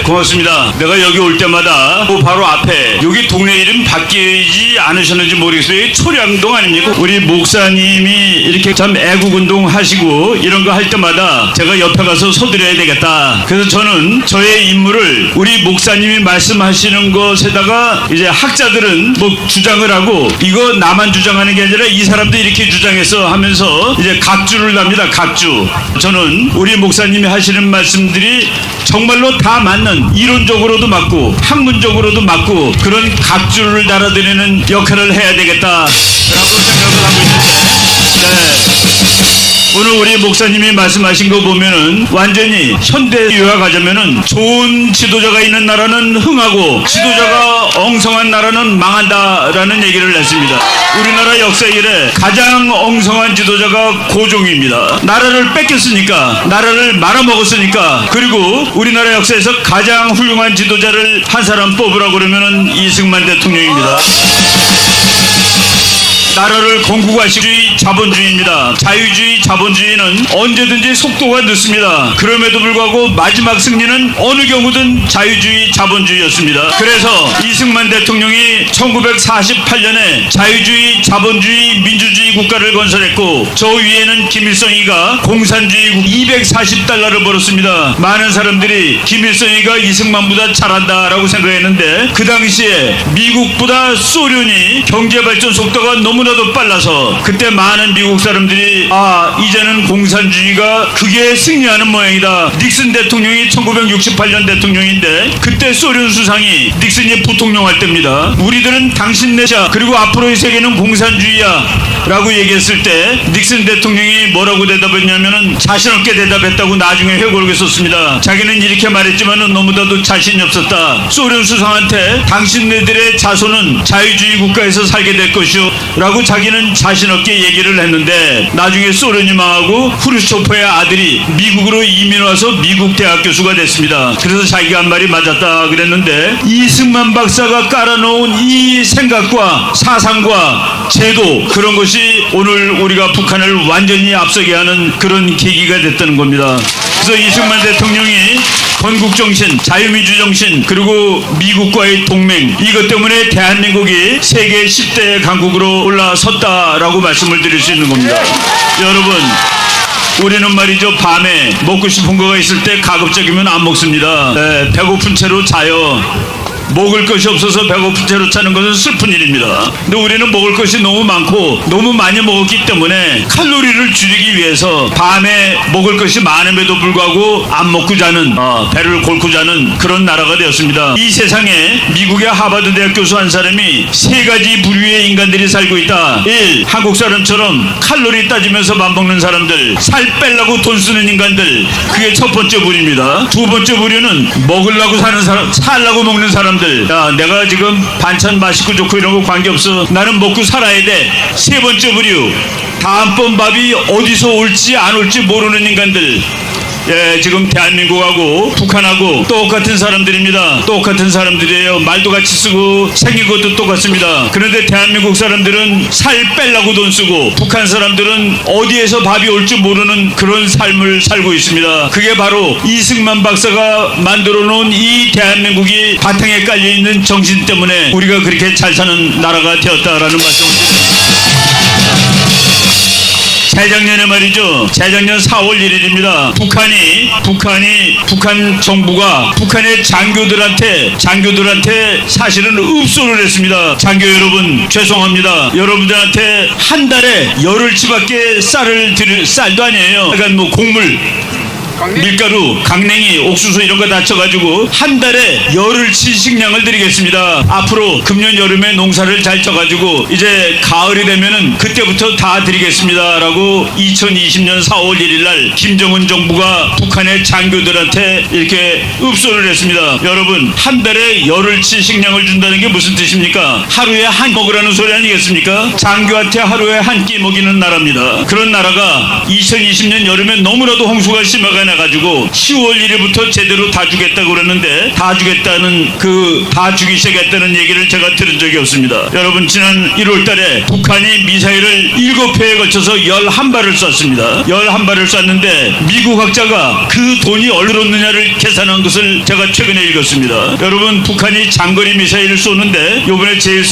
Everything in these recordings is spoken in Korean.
고맙습니다. 내가 여기 올 때마다 바로 앞에 여기 동네 이름 바뀌지 않으셨는지 모르겠어요. 초량동 아닙니까? 우리 목사님이 이렇게 참 애국운동 하시고 이런 거 할 때마다 제가 옆에 가서 서드려야 되겠다. 그래서 저는 저의 임무를 우리 목사님이 말씀하시는 것에다가 이제 학자들은 뭐 주장을 하고 이거 나만 주장하는 게 아니라 이 사람도 이렇게 주장해서 하면서 이제 각주를 납니다. 각주. 저는 우리 목사님이 하시는 말씀들이 정말로 다 맞는, 이론적으로도 맞고 학문적으로도 맞고 그런 각주를 달아드리는 역할을 해야 되겠다라고 생각을 하고 있는데, 오늘 우리 목사님이 말씀하신 거 보면은 완전히 현대 요약하자면은 좋은 지도자가 있는 나라는 흥하고 지도자가 엉성한 나라는 망한다라는 얘기를 했습니다. 우리나라 역사 이래 가장 엉성한 지도자가 고종입니다. 나라를 뺏겼으니까, 나라를 말아먹었으니까. 그리고 우리나라 역사에서 가장 훌륭한 지도자를 한 사람 뽑으라고 그러면은 이승만 대통령입니다. 나라를 건국하시주의 자본주의입니다. 자유주의 자본주의는 언제든지 속도가 늦습니다. 그럼에도 불구하고 마지막 승리는 어느 경우든 자유주의 자본주의였습니다. 그래서 이승만 대통령이 1948년에 자유주의 자본주의 민주주의 국가를 건설했고 저 위에는 김일성이가 공산주의 240달러를 벌었습니다. 많은 사람들이 김일성이가 이승만보다 잘한다라고 생각했는데 그 당시에 미국보다 소련이 경제발전 속도가 너무나도 빨라서 그때 많은 미국 사람들이 이제는 공산주의가 그게 승리하는 모양이다. 닉슨 대통령이 1968년 대통령인데 그때 소련 수상이 닉슨이 부통령 할 때입니다. 우리들은 당신네자 그리고 앞으로의 세계는 공산주의야 라고 얘기했을 때 닉슨 대통령이 뭐라고 대답했냐면은 자신없게 대답했다고 나중에 회고록에 썼습니다. 자기는 이렇게 말했지만은 너무나도 자신이 없었다. 소련 수상한테 당신네들의 자손은 자유주의 국가에서 살게 될 것이오 라고 자기는 자신없게 얘기를 했는데 나중에 소련이 망하고 후르쇼프의 아들이 미국으로 이민 와서 미국 대학 교수가 됐습니다. 그래서 자기가 한 말이 맞았다 그랬는데 이승만 박사가 깔아놓은 이 생각과 사상과 제도, 그런 것이 오늘 우리가 북한을 완전히 앞서게 하는 그런 계기가 됐다는 겁니다. 그래서 이승만 대통령이 건국정신, 자유민주정신, 그리고 미국과의 동맹, 이것 때문에 대한민국이 세계 10대 강국으로 올라섰다라고 말씀을 드릴 수 있는 겁니다. 여러분, 우리는 말이죠, 밤에 먹고 싶은 거가 있을 때 가급적이면 안 먹습니다. 배고픈 채로 자요. 먹을 것이 없어서 배고픈 채로 자는 것은 슬픈 일입니다. 근데 우리는 먹을 것이 너무 많고 너무 많이 먹었기 때문에 칼로리를 줄이기 위해서 밤에 먹을 것이 많음에도 불구하고 안 먹고 자는, 배를 골고 자는 그런 나라가 되었습니다. 이 세상에 미국의 하버드 대학 교수 한 사람이 세 가지 부류의 인간들이 살고 있다. 1. 한국 사람처럼 칼로리 따지면서 밥 먹는 사람들, 살 빼려고 돈 쓰는 인간들, 그게 첫 번째 부류입니다. 두 번째 부류는 먹으려고 사는 사람, 살려고 먹는 사람들. 야, 내가 지금 반찬 맛있고 좋고 이런 거 관계없어, 나는 먹고 살아야 돼. 세 번째 부류, 다음번 밥이 어디서 올지 안 올지 모르는 인간들. 지금 대한민국하고 북한하고 똑같은 사람들입니다. 똑같은 사람들이에요. 말도 같이 쓰고 생긴 것도 똑같습니다. 그런데 대한민국 사람들은 살 빼려고 돈 쓰고 북한 사람들은 어디에서 밥이 올지 모르는 그런 삶을 살고 있습니다. 그게 바로 이승만 박사가 만들어 놓은 이 대한민국이 바탕에 깔려있는 정신 때문에 우리가 그렇게 잘 사는 나라가 되었다라는 말씀을 드립니다. 재작년에 말이죠, 재작년 4월 1일입니다. 북한 정부가 북한의 장교들한테 사실은 읍소를 했습니다. 장교 여러분, 죄송합니다. 여러분들한테 한 달에 열흘치밖에 쌀도 아니에요. 그러니까 뭐 곡물, 밀가루, 강냉이, 옥수수 이런 거 다쳐가지고 한 달에 열흘치 식량을 드리겠습니다. 앞으로 금년 여름에 농사를 잘 쳐가지고 이제 가을이 되면은 그때부터 다 드리겠습니다 라고 2020년 4월 1일날 김정은 정부가 북한의 장교들한테 이렇게 읍소를 했습니다. 여러분, 한 달에 열흘치 식량을 준다는 게 무슨 뜻입니까? 하루에 한 끼 먹으라는 소리 아니겠습니까? 장교한테 하루에 한 끼 먹이는 나라입니다. 그런 나라가 2020년 여름에 너무나도 홍수가 심해가 협의가 나가지고 10월 1일부터 제대로 다 주겠다고 그러는데 다 주겠다는 다 주기 시작했다는 얘기를 제가 들은 적이 없습니다. 여러분, 지난 1월 달에 북한이 미사일을 7회에 걸쳐서 11발을 쐈습니다. 11발을 쐈는데 미국 학자가 그 돈이 얼마나 들었느냐를 계산한 것을 제가 최근에 읽었습니다. 여러분, 북한이 장거리 미사일을 쏘는데 요번에 제일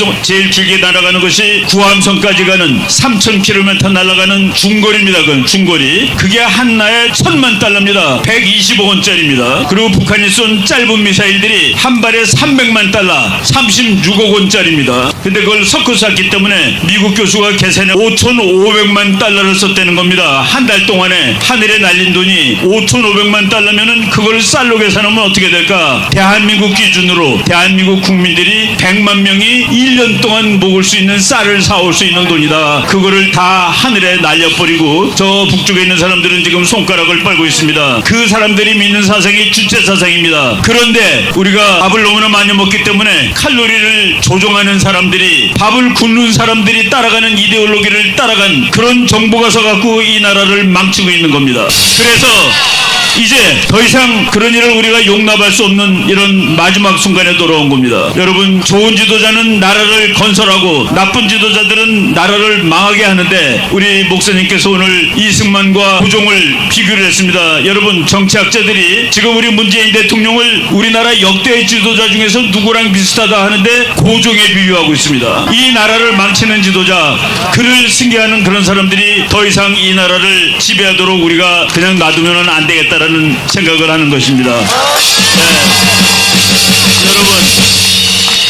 길게 날아가는 것이 구암선까지 가는 3,000km 날아가는 중거리입니다. 그건 중거리. 그게 하나에 1,000만 달러입니다. 120억 원짜리입니다. 그리고 북한이 쏜 짧은 미사일들이 한 발에 300만 달러, 36억 원짜리입니다. 근데 그걸 섞어 쐈기 때문에 미국 교수가 계산해 5,500만 달러를 썼다는 겁니다. 한 달 동안에 하늘에 날린 돈이 5,500만 달러면은 그걸 쌀로 계산하면 어떻게 될까? 대한민국 기준으로 대한민국 국민들이 100만 명이 1년 동안 먹을 수 있는 쌀을 사올 수 있는 돈이다. 그거를 다 하늘에 날려버리고 저 북쪽에 있는 사람들은 지금 손가락을 빨고 있습니다. 그 사람들이 믿는 사상이 주체 사상입니다. 그런데 우리가 밥을 너무나 많이 먹기 때문에 칼로리를 조종하는 사람들이, 밥을 굶는 사람들이 따라가는 이데올로기를 따라간 그런 정보가 서갖고 이 나라를 망치고 있는 겁니다. 그래서 이제 더 이상 그런 일을 우리가 용납할 수 없는 이런 마지막 순간에 돌아온 겁니다. 여러분, 좋은 지도자는 나라를 건설하고 나쁜 지도자들은 나라를 망하게 하는데 우리 목사님께서 오늘 이승만과 고종을 비교를 했습니다. 여러분, 정치학자들이 지금 우리 문재인 대통령을 우리나라 역대 지도자 중에서 누구랑 비슷하다 하는데 고종에 비유하고 있습니다. 이 나라를 망치는 지도자, 그를 승계하는 그런 사람들이 더 이상 이 나라를 지배하도록 우리가 그냥 놔두면 안 되겠다 라는 생각을 하는 것입니다. 여러분,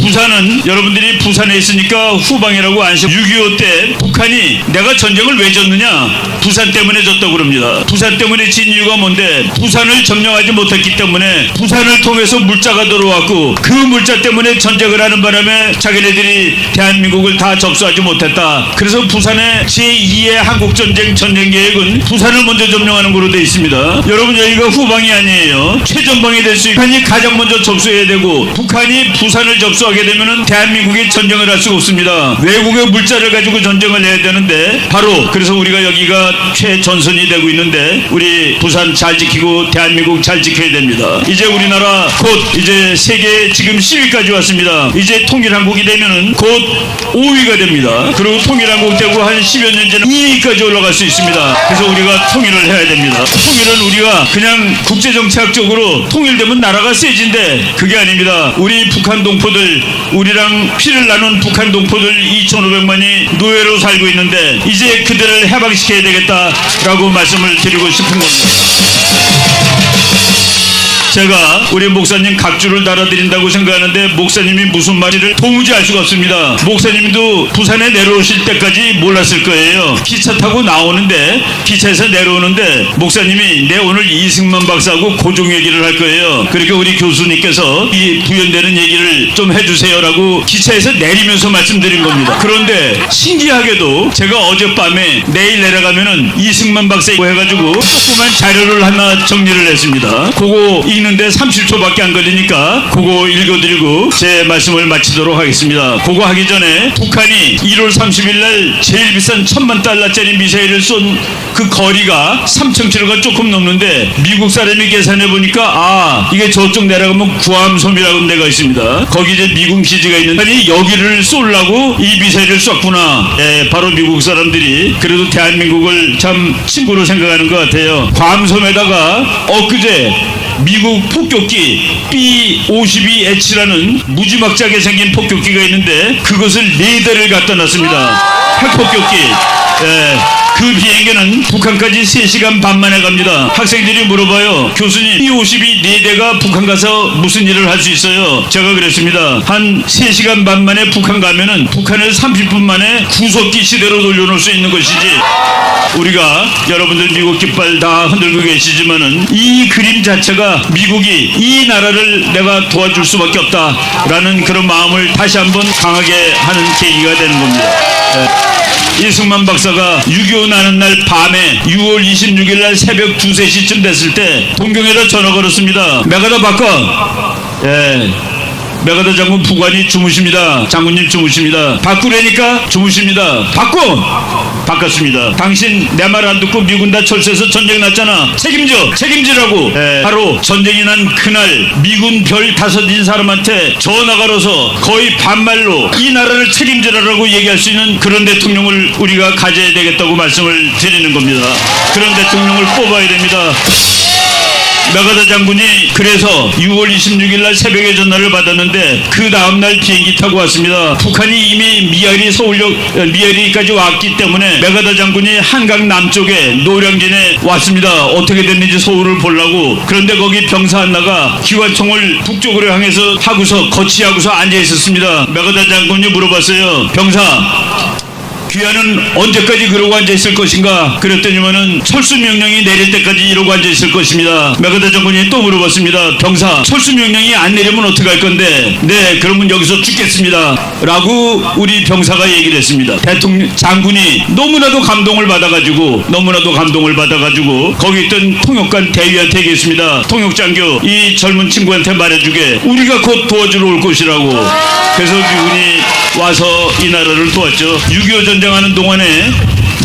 부산은 여러분들이 부산에 있으니까 후방이라고 안심. 6.25 때 북한이 내가 전쟁을 왜 졌느냐? 부산 때문에 졌다고 그럽니다. 부산 때문에 진 이유가 뭔데? 부산을 점령하지 못했기 때문에 부산을 통해서 물자가 들어왔고 그 물자 때문에 전쟁을 하는 바람에 자기네들이 대한민국을 다 접수하지 못했다. 그래서 부산의 제2의 한국전쟁 전쟁계획은 부산을 먼저 점령하는 걸로 되어 있습니다. 여러분, 여기가 후방이 아니에요. 최전방이 될 수 있고 북한이 가장 먼저 접수해야 되고 북한이 부산을 접수하게 되면은 대한민국이 전쟁을 할 수가 없습니다. 외국의 물자를 가지고 전쟁을 해야 되는데 바로 그래서 우리가 여기가 최전선이 되고 있는데 우리 부산 잘 지키고 대한민국 잘 지켜야 됩니다. 이제 우리나라 곧 이제 세계 지금 10위까지 왔습니다. 이제 통일한국이 되면은 곧 5위가 됩니다. 그리고 통일한국 되고 한 10여 년 전에 2위까지 올라갈 수 있습니다. 그래서 우리가 통일을 해야 됩니다. 통일은 우리가 그냥 국제정치학적으로 통일되면 나라가 세진데 그게 아닙니다. 우리 북한 동포들, 우리랑 피를 나눈 북한 동포들 2,500만이 노예로 살고 있는데 이제 그들을 해방시켜야 되겠다라고 말씀을 드리고 싶은 겁니다. 제가 우리 목사님 각주를 달아드린다고 생각하는데 목사님이 무슨 말인지를 도무지 알 수가 없습니다. 목사님도 부산에 내려오실 때까지 몰랐을 거예요. 기차 타고 나오는데 기차에서 내려오는데 목사님이 내 오늘 이승만 박사하고 고종 얘기를 할 거예요. 그러니까 우리 교수님께서 이 부연되는 얘기를 좀 해주세요라고 기차에서 내리면서 말씀드린 겁니다. 그런데 신기하게도 제가 어젯밤에 내일 내려가면은 이승만 박사고 해가지고 조그만 자료를 하나 정리를 했습니다. 그거 읽는데 30초밖에 안 걸리니까 그거 읽어드리고 제 말씀을 마치도록 하겠습니다. 그거 하기 전에 북한이 1월 30일 날 제일 비싼 1,000만 달러짜리 미사일을 쏜 그 거리가 3,000km가 조금 넘는데 미국 사람이 계산해 보니까 이게 저쪽 내려가면 구암섬이라는 데가 있습니다. 거기 이제 미군 기지가 있는데 아니 여기를 쏘려고 이 미사일을 쐈구나. 바로 미국 사람들이 그래도 대한민국을 참 친구로 생각하는 것 같아요. 구암섬에다가 엊그제 미국 폭격기 B-52H라는 무지막지하게 생긴 폭격기가 있는데 그것을 4대를 갖다 놨습니다. 핵폭격기. 그 비행기는 북한까지 3시간 반 만에 갑니다. 학생들이 물어봐요. 교수님, B-52 4대가 북한 가서 무슨 일을 할 수 있어요? 제가 그랬습니다. 한 3시간 반 만에 북한 가면은 북한을 30분 만에 구석기 시대로 돌려놓을 수 있는 것이지. 우리가 여러분들 미국 깃발 다 흔들고 계시지만은 이 그림 자체가 미국이 이 나라를 내가 도와줄 수밖에 없다라는 그런 마음을 다시 한번 강하게 하는 계기가 되는 겁니다. 이승만 박사가 6.25 나는 날 밤에 6월 26일 날 새벽 2, 3시쯤 됐을 때 동경에다 전화 걸었습니다. 내가 다 바꿔. 메가더 장군 부관이 주무십니다. 장군님 주무십니다. 바꾸라니까 주무십니다. 바꿨습니다. 당신 내 말 안 듣고 미군 다 철수해서 전쟁 났잖아. 책임지라고. 바로 전쟁이 난 그날 미군 별 5인 사람한테 전화가 걸어서 거의 반말로 이 나라를 책임지라라고 얘기할 수 있는 그런 대통령을 우리가 가져야 되겠다고 말씀을 드리는 겁니다. 그런 대통령을 뽑아야 됩니다. 메가더 장군이 그래서 6월 26일 날 새벽에 전화를 받았는데 그 다음날 비행기 타고 왔습니다. 북한이 이미 미야리까지 왔기 때문에 메가더 장군이 한강 남쪽에 노량진에 왔습니다. 어떻게 됐는지 서울을 보려고. 그런데 거기 병사 하나가 기관총을 북쪽으로 향해서 거치하고서 앉아 있었습니다. 메가더 장군이 물어봤어요. 병사, 귀하는 언제까지 그러고 앉아있을 것인가? 그랬더니만은 철수 명령이 내릴 때까지 이러고 앉아있을 것입니다. 메가더 장군이 또 물어봤습니다. 병사, 철수 명령이 안 내리면 어떻게 할 건데? 네, 그러면 여기서 죽겠습니다 라고 우리 병사가 얘기를 했습니다. 장군이 너무나도 감동을 받아가지고 거기 있던 통역관 대위한테 얘기했습니다. 통역장교, 이 젊은 친구한테 말해주게, 우리가 곧 도와주러 올 것이라고. 그래서 미군이 와서 이 나라를 도왔죠. 6.25 전쟁하는 동안에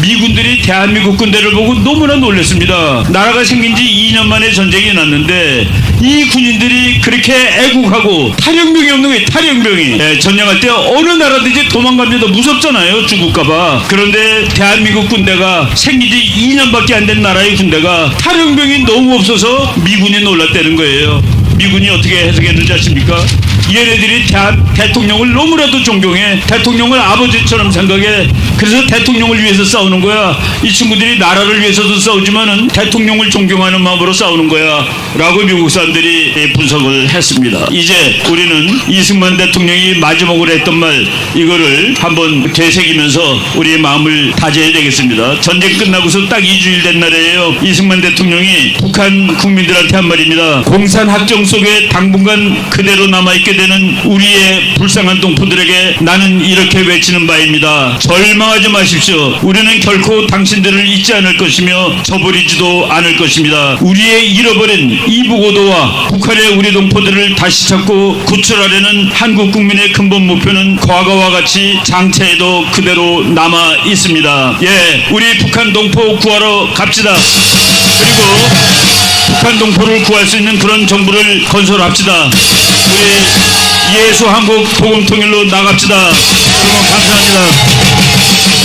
미군들이 대한민국 군대를 보고 너무나 놀랐습니다. 나라가 생긴 지 2년 만에 전쟁이 났는데 이 군인들이 그렇게 애국하고 탈영병이 없는 거예요. 탈영병이. 전쟁할 때 어느 나라든지 도망갑니다. 무섭잖아요, 죽을까봐. 그런데 대한민국 군대가 생긴 지 2년밖에 안 된 나라의 군대가 탈영병이 너무 없어서 미군이 놀랐다는 거예요. 미군이 어떻게 해석했는지 아십니까? 얘네들이 대통령을 너무나도 존경해. 대통령을 아버지처럼 생각해. 그래서 대통령을 위해서 싸우는 거야. 이 친구들이 나라를 위해서도 싸우지만은 대통령을 존경하는 마음으로 싸우는 거야 라고 미국 사람들이 분석을 했습니다. 이제 우리는 이승만 대통령이 마지막으로 했던 말, 이거를 한번 되새기면서 우리의 마음을 다져야 되겠습니다. 전쟁 끝나고서 딱 2주일 된 날이에요. 이승만 대통령이 북한 국민들한테 한 말입니다. 공산 학정 속에 당분간 그대로 남아있게 되는 우리의 불쌍한 동포들에게 나는 이렇게 외치는 바입니다. 절망하지 마십시오. 우리는 결코 당신들을 잊지 않을 것이며 저버리지도 않을 것입니다. 우리의 잃어버린 이북오도와 북한의 우리 동포들을 다시 찾고 구출하려는 한국 국민의 근본 목표는 과거와 같이 장차에도 그대로 남아 있습니다. 우리 북한 동포 구하러 갑시다. 그리고 북한 동포를 구할 수 있는 그런 정부를 건설합시다. 우리 예수 한국 복음 통일로 나갑시다. 여러분 감사합니다.